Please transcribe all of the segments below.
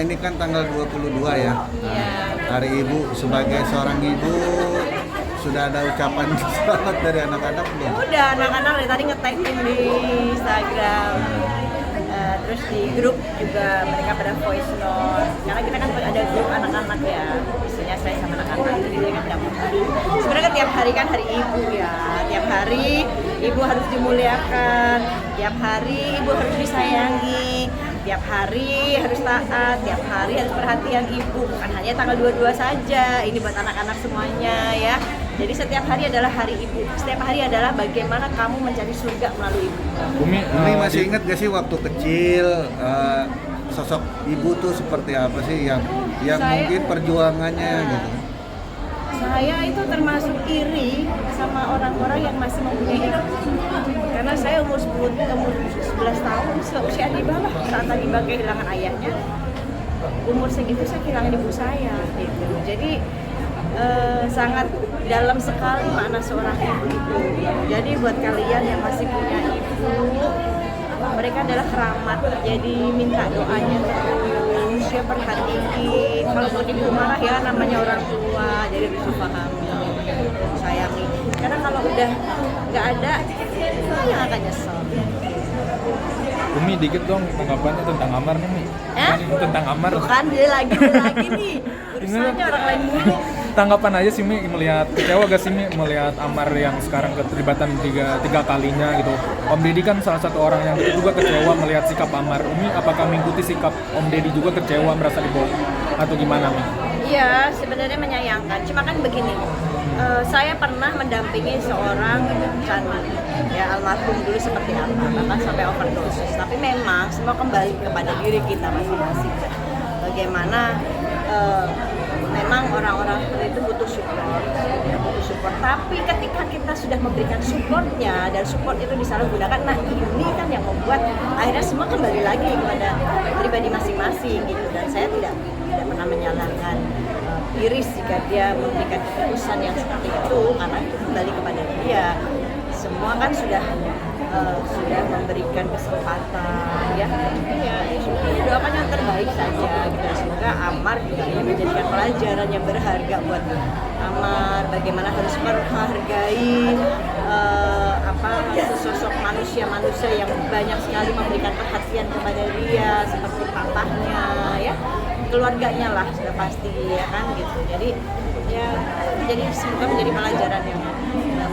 ini kan tanggal 22 ya. Iya. Hari Ibu, sebagai seorang ibu sudah ada ucapan selamat dari anak-anak belum? Udah, anak-anak dari tadi nge-tag-in di Instagram. Terus di grup juga mereka pada voice note. Karena kita kan ada grup anak-anak ya. Biasanya saya sama anak-anak, jadi dia kan tidak peduli. Sebenarnya kan tiap hari kan hari ibu ya. Tiap hari ibu harus dimuliakan. Tiap hari ibu harus disayangi. Tiap hari harus taat, tiap hari harus perhatian ibu. Bukan hanya tanggal 22 saja, ini buat anak-anak semuanya ya. Jadi setiap hari adalah hari ibu. Setiap hari adalah bagaimana kamu mencari surga melalui ibu. Umi masih ingat gak sih waktu kecil sosok ibu tuh seperti apa sih yang mungkin perjuangannya gitu? Saya itu termasuk iri sama orang-orang yang masih mempunyai ibu. Karena saya umur 11 tahun, seusia Adiba lah, saat Adiba kehilangan ayahnya. Umur segitu saya kehilangan ibu saya gitu. Jadi sangat dalam sekali makna seorang ibu itu. Jadi buat kalian yang masih punya ibu, mereka adalah keramat. Jadi minta doanya terus, ya perhatiin. Kalau mau ibu marah ya namanya orang tua, jadi harus dipahami, sayangi. Karena kalau udah nggak ada, yang akan nyesel. Umi dikit dong tanggapannya tentang Amar nih, Mi. Tentang Amar. Bukan dia lagi nih. Urusannya orang lain dulu. Tanggapan aja sih Mi, melihat kecewa gak sih Mi melihat Amar yang sekarang keterlibatan tiga kalinya gitu. Om Deddy kan salah satu orang yang juga kecewa melihat sikap Amar. Umi apakah mengikuti sikap Om Deddy juga kecewa merasa dibawa atau gimana Mi? Iya, sebenarnya menyayangkan. Cuma kan begini, saya pernah mendampingi seorang candi, ya almarhum dulu seperti apa, bahkan sampai overdosis. Tapi memang semua kembali kepada diri kita masing-masing. Bagaimana memang orang-orang itu butuh support. Tapi ketika kita sudah memberikan supportnya dan support itu disalahgunakan, nah ini kan yang membuat akhirnya semua kembali lagi kepada pribadi masing-masing gitu. Dan saya tidak pernah menyalahkan Iris jika dia memberikan keputusan yang seperti itu, karena itu kembali kepada dia. Semua kan sudah memberikan kesempatan ya doakan yang terbaik saja gitu. Semoga Amar juga ini menjadikan pelajaran yang berharga buat Amar, bagaimana harus menghargai sosok manusia yang banyak sekali memberikan perhatian kepada dia, seperti papahnya ya, keluarganya lah sudah pasti ya kan gitu. Jadi semoga menjadi pelajaran yang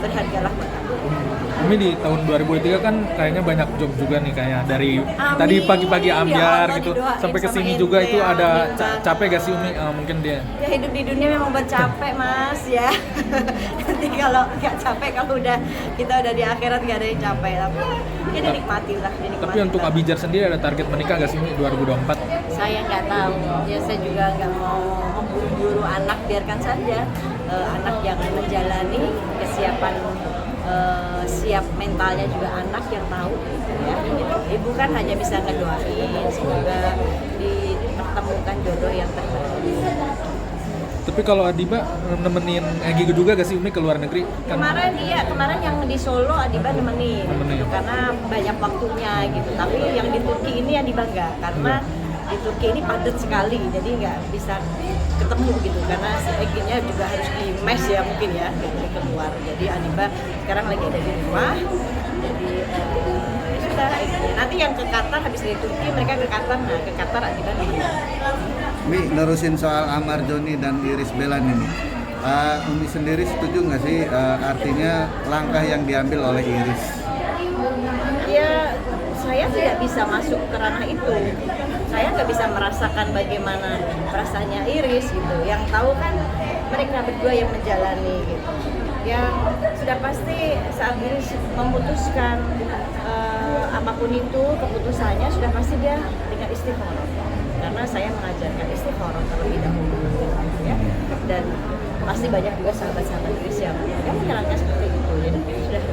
berharga lah buat aku. Umi di tahun 2003 kan kayaknya banyak job juga nih, kayak dari Amin. tadi pagi-pagi ambiar Ya Allah, gitu didoain sampai ke sama sini ente, juga itu ada amin. capek gak sih Umi mungkin dia? Ya hidup di dunia memang bercapek mas ya. Nanti kalau nggak capek, kalau kita udah di akhirat nggak ada yang capek, tapi ya dinikmati lah. Tapi untuk Abijar sendiri ada target menikah gak sih Umi 2024? Saya nggak tahu, ya saya juga nggak mau memburu-buru anak, biarkan saja anak yang menjalani kesiapan, siap mentalnya juga anak yang tahu ya gitu. Ibu kan hanya bisa ngedoain semoga dipertemukan jodoh yang terbaik. Tapi kalau Adiba nemenin Egi juga gak sih Umi ke luar negeri? Kemarin yang di Solo Adiba nemenin. Gitu, karena banyak waktunya gitu. Tapi yang di Turki ini Adiba enggak, karena di Turki ini padat sekali, jadi nggak bisa ketemu gitu, karena si Eginya juga harus di mes ya mungkin ya gitu, keluar. Jadi Adiba sekarang lagi ada di rumah, jadi ya sudah Eginya. Nanti yang ke Qatar habis dari Turki mereka ke Qatar, nah ke Qatar Adiba nemenin. Mi, nerusin soal Amar Joni dan Iris Belan ini. Umi sendiri setuju nggak sih artinya langkah yang diambil oleh Iris? Ya, saya tidak bisa masuk ke ranah itu. Saya nggak bisa merasakan bagaimana perasaannya Iris gitu. Yang tahu kan mereka berdua yang menjalani gitu. Ya sudah pasti saat Iris memutuskan apapun itu keputusannya, sudah pasti dia dengan istikharah. Karena saya mengajarkan istikharah terlebih dahulu ya. Dan pasti banyak juga sahabat-sahabat Iris yang menyarankan seperti itu. Jadi sudah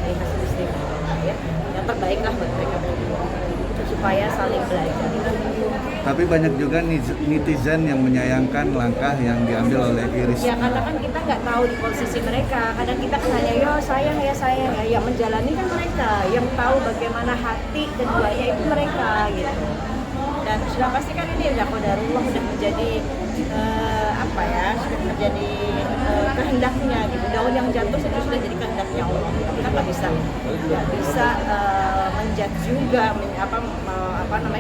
dari hasil istikharah ya. Yang terbaik lah buat mereka berdua supaya saling belajar. Tapi banyak juga netizen yang menyayangkan langkah yang diambil oleh Iris. Ya karena kan kita nggak tahu di posisi mereka. Kadang kita kan hanya yo sayang ya. Yang menjalani kan mereka. Yang tahu bagaimana hati keduanya itu mereka gitu. Dan dan sudah pasti kan ini udah qadarullah, udah menjadi sudah menjadi kehendaknya gitu. Daun yang jatuh itu sudah jadi kehendaknya Allah. Kita nggak bisa menjudge juga,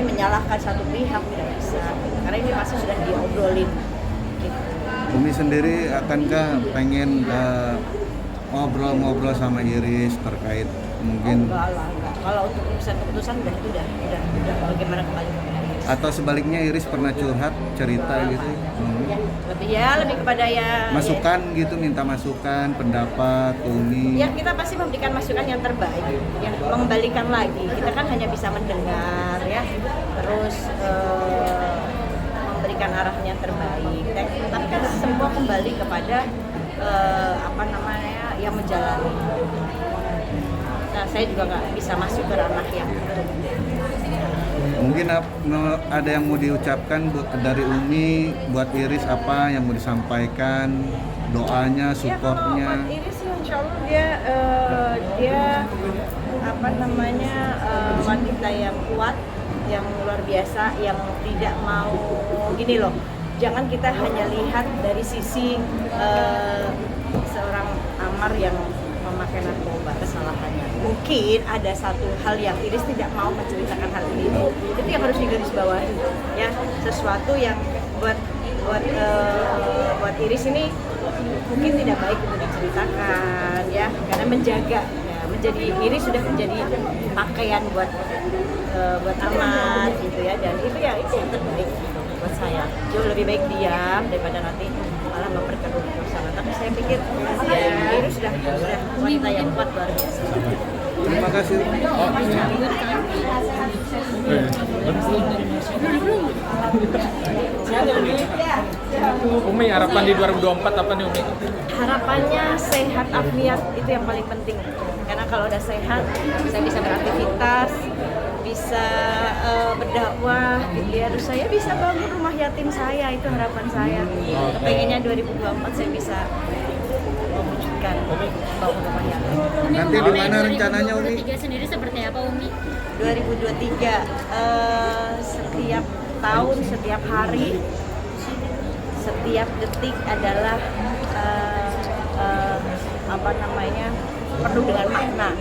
menyalahkan satu pihak, tidak bisa. Karena ini pasti sudah diobrolin. Gitu. Umi sendiri akankah pengen ngobrol-ngobrol sama Iris terkait mungkin Enggak. Kalau untuk urusan keputusan udah bagaimana kembali. atau sebaliknya Iris pernah curhat cerita gitu? Lebih kepada Masukan gitu, minta masukan, pendapat ke Umi. Ya kita pasti memberikan masukan yang terbaik, ya mengembalikan lagi. Kita kan hanya bisa mendengar ya, terus memberikan arahnya terbaik. Tapi kan semua kembali kepada yang menjalani. Nah, saya juga nggak bisa masuk ke ranah yang itu. Mungkin ada yang mau diucapkan dari Umi buat Iris, apa yang mau disampaikan, doanya, Ya kalau supportnya. buat Iris sih insya Allah dia wanita yang kuat, yang luar biasa, yang tidak mau gini loh. Jangan kita hanya lihat dari sisi seorang Amar yang memakai narkoba, kesalahannya. Mungkin ada satu hal yang Iris tidak mau menceritakan hal ini. Itu yang harus digarisbawahi, ya. Sesuatu yang buat Iris ini mungkin tidak baik untuk diceritakan, ya. Karena menjadi Iris sudah menjadi pakaian buat Amar gitu ya. Dan itu yang terbaik buat saya. Jauh lebih baik diam daripada nanti malah memperkeruh suasana. Tapi saya pikir Iris sudah wanita yang kuat luar biasa. Terima kasih. Umi, harapan di 2024 apa nih Umi? Harapannya sehat afiat, itu yang paling penting. Karena kalau udah sehat, saya bisa beraktivitas, bisa berdakwah, gitu ya. Terus saya bisa bangun rumah yatim saya, itu harapan saya. Pengennya 2024 saya bisa mewujudkan bangun rumah yatim. Nanti di mana rencananya Umi? 2023 sendiri seperti apa Umi? 2023 setiap tahun, setiap hari, setiap detik adalah penuh dengan makna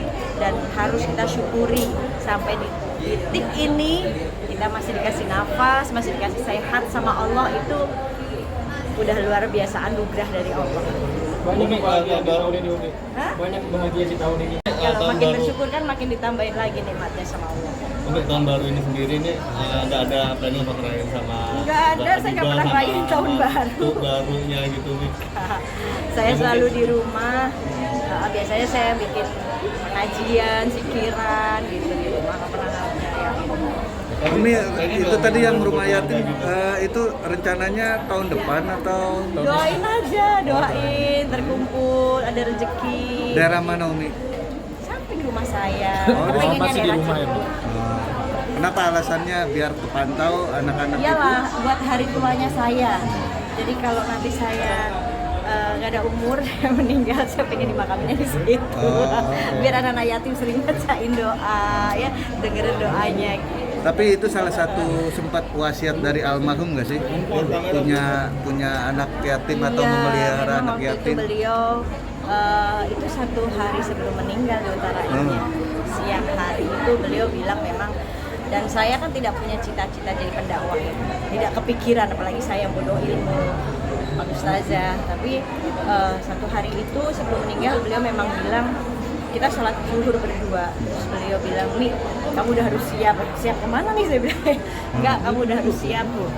dan harus kita syukuri. Sampai di titik ini kita masih dikasih nafas, masih dikasih sehat sama Allah, itu udah luar biasa anugerah dari Allah. Banyak bahagia tahun ini Umi. Hah? Banyak bahagia di tahun ini. Kalau makin bersyukur kan makin ditambahin lagi nikmatnya sama Allah. Untuk tahun baru ini sendiri nih nggak ada planning untuk ngerayain sama Nggak ada, saya nggak pernah ngerayain tahun baru. Tuh barunya gitu nih. Saya selalu di rumah. Biasanya saya bikin pengajian, zikiran gitu di rumah. Nggak pernah ngerayain. Umi, itu tadi yang rumah yatim itu rencananya tahun depan atau Doain aja, doain, terkumpul, ada rezeki. daerah mana Umi? Samping rumah saya. Oh, Pengennya masih di daerah rumah ya, Bu? sini. Kenapa alasannya? Biar kepantau anak-anak itu? Iyalah, buat hari tuanya saya. Jadi kalau nanti saya nggak ada umur meninggal, saya pengen dimakaminnya di situ. oke. Biar anak-anak yatim sering bacain doa, ya dengerin doanya. Gitu. Tapi itu salah satu sempat wasiat dari almarhum nggak sih? Punya anak yatim atau Iya, memelihara memang anak waktu yatim? itu beliau itu 1 hari sebelum meninggal di utaranya. Siang hari itu beliau bilang memang, dan saya kan tidak punya cita-cita jadi pendakwah ya. Tidak kepikiran, apalagi saya yang bodoh ilmu Pak Ustazah. Tapi 1 hari itu sebelum meninggal beliau memang bilang, kita sholat zuhur berdua. Terus beliau bilang, "Mi, kamu udah harus siap." "Siap kemana nih?" Saya bilang. "Enggak, kamu udah harus siap Bu,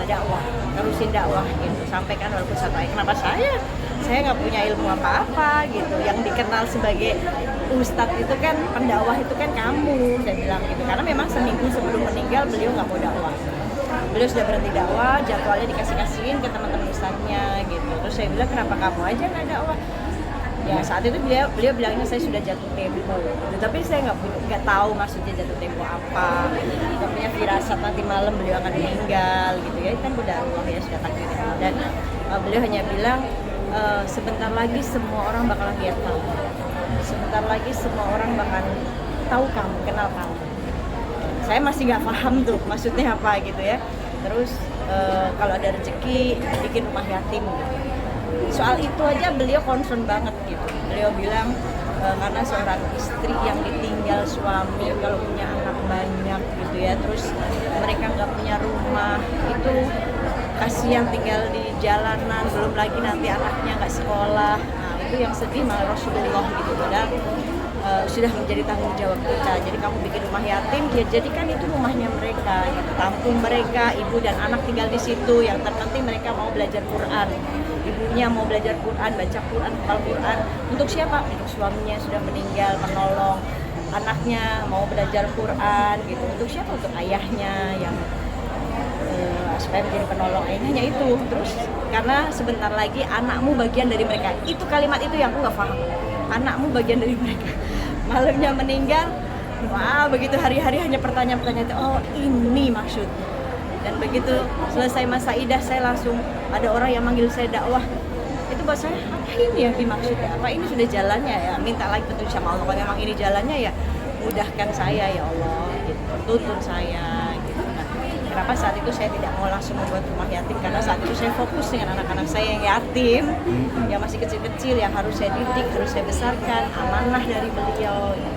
dakwah, terusin dakwah gitu. Sampaikan walaupun satu ayat." "Kenapa saya? Saya nggak punya ilmu apa-apa gitu. Yang dikenal sebagai ustadz itu kan, pendakwah itu kan kamu." Saya bilang gitu. Karena memang seminggu sebelum meninggal beliau nggak mau dakwah. Beliau sudah berhenti dakwah, jadwalnya dikasih-kasihin ke teman-teman ustadznya gitu. Terus saya bilang, "Kenapa kamu aja nggak dakwah?" Ya saat itu beliau bilangnya saya sudah jatuh tempo, gitu. Tapi saya nggak tahu maksudnya jatuh tempo apa. Nggak punya firasat nanti malam beliau akan meninggal gitu ya, kan udah Allah ya, sudah takdirnya. Dan beliau hanya bilang, sebentar lagi semua orang bakal lihat kamu, sebentar lagi semua orang bakal tahu kamu, kenal kamu. saya masih nggak paham tuh maksudnya apa gitu ya. Terus kalau ada rezeki bikin rumah yatim gitu. Soal itu aja beliau concern banget gitu. Beliau bilang karena seorang istri yang ditinggal suami kalau punya anak banyak gitu ya, terus mereka nggak punya rumah, itu kasihan tinggal di jalanan, belum lagi nanti anaknya nggak sekolah. Nah itu yang sedih malah Rasulullah gitu. Padahal sudah menjadi tanggung jawab kita. Jadi kamu bikin rumah yatim, ya jadikan itu rumahnya mereka, gitu. Tampung mereka, ibu dan anak tinggal di situ. Yang terpenting mereka mau belajar Quran. Ibunya mau belajar Quran, baca Quran, hafal Quran. Untuk siapa? Untuk suaminya sudah meninggal, menolong. Anaknya mau belajar Quran, gitu. Untuk siapa? Untuk ayahnya yang supaya menjadi penolong ayahnya itu. Terus karena sebentar lagi anakmu bagian dari mereka. Itu kalimat itu yang aku nggak paham. Anakmu bagian dari mereka. Malamnya meninggal, wah begitu hari-hari hanya pertanyaan-pertanyaan. Oh ini maksud. Dan begitu selesai masa idah, saya langsung ada orang yang manggil saya dakwah. Itu buat saya, apa ini yang dimaksudnya? Apa ini sudah jalannya ya? Minta lagi petunjuk sama Allah. Kalau memang ini jalannya ya, mudahkan saya ya Allah. Gitu. Tuntun saya. Gitu. Nah, kenapa saat itu saya tidak mau langsung membuat rumah yatim? Karena saat itu saya fokus dengan anak-anak saya yang yatim, yang masih kecil-kecil, yang harus saya didik, harus saya besarkan, amanah dari beliau. Gitu.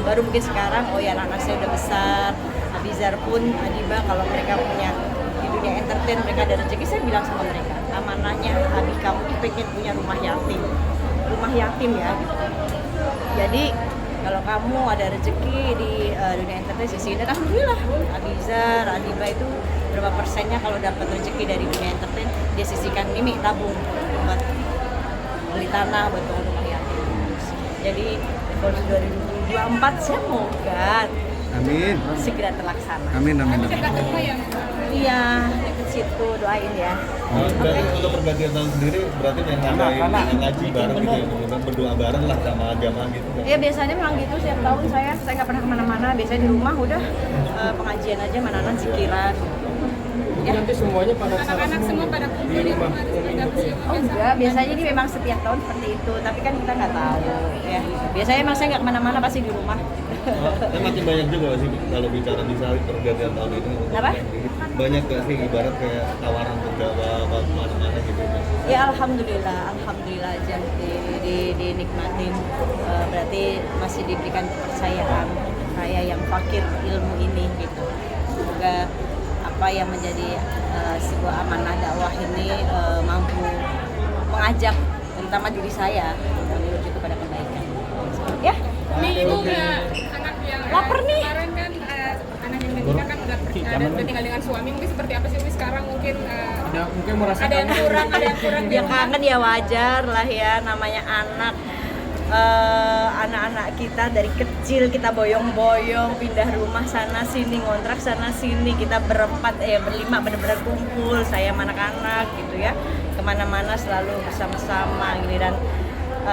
Baru mungkin sekarang, oh ya anak-anak saya udah besar, Abizar pun, Adiba, kalau mereka punya di dunia entertain, mereka ada rezeki, saya bilang sama mereka, amanahnya Abi kamu tuh pengen punya rumah yatim ya gitu. Jadi kalau kamu ada rezeki di dunia entertain sisi, dan alhamdulillah Abizar, Adiba itu berapa persennya kalau dapat rezeki dari dunia entertain, dia sisihkan ini tabung buat beli tanah, buat bangun rumah yatim. Jadi kalau 2024 semoga Amin. segera terlaksana. Amin. Iya, deket situ, doain ya. Dan untuk pergantian tahun sendiri berarti yang ngaji bareng gitu ya, kemudian berdoa bareng lah sama jamaah gitu. Ya biasanya memang gitu, setiap tahun saya nggak pernah kemana-mana, biasanya di rumah udah pengajian aja, mananan zikiran. Ya. Nanti semuanya pada Anak-anak semua pada kumpul di rumah. Oh enggak, biasanya ini memang setiap tahun seperti itu, tapi kan kita nggak tahu ya. Biasanya emang saya nggak kemana-mana, pasti di rumah. Kan makin banyak juga sih kalau bicara di Sawit pergantian tahun ini. Apa? Banyak gak sih ibarat kayak tawaran untuk dakwah mana-mana gitu. Ya alhamdulillah aja dinikmatin. Berarti masih diberikan kepercayaan saya yang fakir ilmu ini gitu. Semoga apa yang menjadi sebuah amanah dakwah ini mampu mengajak terutama diri saya menuju kepada kebaikan. Ya. Nih ibu punya anak yang Laper nih. kemarin kan anak yang menikah kan udah tinggal dengan suami, mungkin seperti apa sih Umi sekarang mungkin mungkin merasa ada yang kurang di Ya rumah. kangen ya, wajar lah ya, namanya anak-anak kita dari kecil kita boyong-boyong pindah rumah sana sini, ngontrak sana sini, kita berempat berlima benar-benar kumpul, saya sama anak-anak gitu ya, kemana-mana selalu bersama-sama gitu. Dan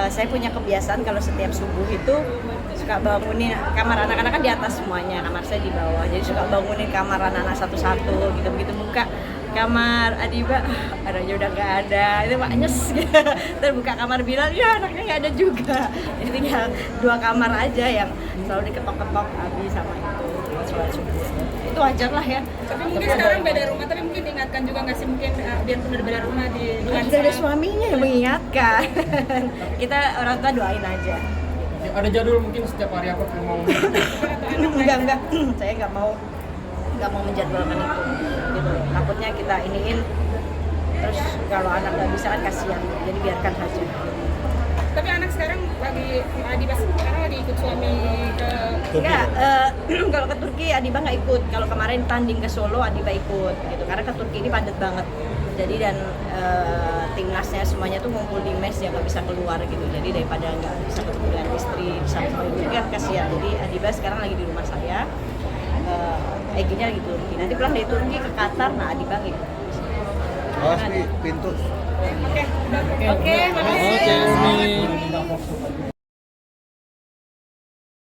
saya punya kebiasaan kalau setiap subuh itu suka bangunin kamar anak-anak kan di atas semuanya, kamar saya di bawah, jadi suka bangunin kamar anak-anak satu-satu gitu. Begitu buka kamar Adiba, adanya udah nggak ada, itu maknyes gitu. Terbuka kamar Bilal, ya anaknya nggak ada juga. Jadi tinggal 2 kamar aja yang selalu diketok-ketok Abi sama itu sholat subuh. Itu wajar lah ya. Tapi mungkin sekarang beda rumah, tapi mungkin diingatkan juga nggak sih mungkin biar udah beda rumah dengan Sudah ada suaminya yang mengingatkan. Kita orang tua doain aja. ada jadwal mungkin setiap hari apa mau Enggak, saya nggak mau menjadwalkan itu gitu. Takutnya kita iniin terus kalau anak nggak bisa kan kasihan, jadi biarkan saja. Tapi anak sekarang Adiba sekarang lagi ikut suami ke Enggak, kalau ke Turki Adiba nggak ikut. Kalau kemarin tanding ke Solo Adiba ikut gitu, karena ke Turki ini padat banget. Jadi dan timnasnya semuanya tuh ngumpul di mes ya, nggak bisa keluar gitu. Jadi daripada nggak bisa ketemu dengan istri sama ibu kan kasihan. Jadi Adiba sekarang lagi di rumah saya. Egy-nya lagi Turki. Nanti pulang dari Turki ke Qatar, nah Adiba ngikut. Awas nih pintu. Oke, Oke, makasih. Oke, Umi.